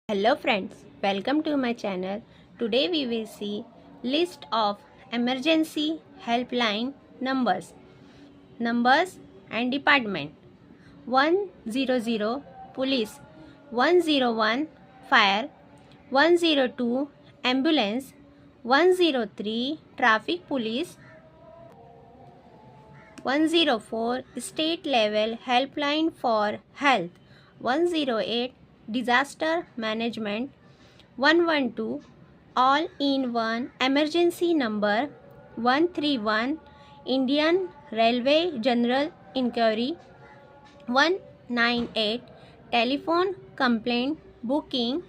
Hello friends, welcome to my channel. Today we will see list of emergency helpline numbers and department. 100 police, 101 fire, 102 ambulance, 103 traffic police, 104 state level helpline for health, 108 disaster management, 112 all in one emergency number, 131 Indian Railway General Inquiry, 198 telephone complaint booking,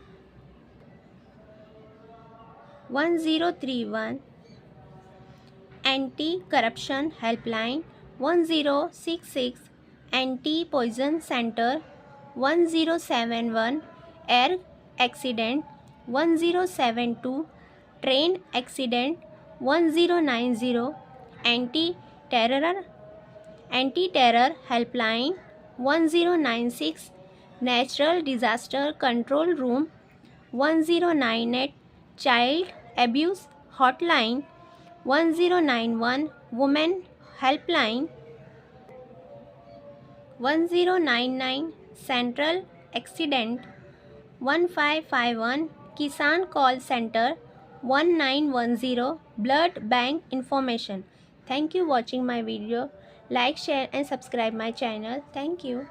1031 anti-corruption helpline, 1066 anti-poison center, 1071 air accident, 1072 train accident, 1090 anti-terror helpline, 1096 natural disaster control room, 1098 child abuse hotline, 1091 women helpline, 1099 central accident, 1551 kisan call center, 1910 blood bank information. Thank you watching my video. Like, share and subscribe my channel. Thank you.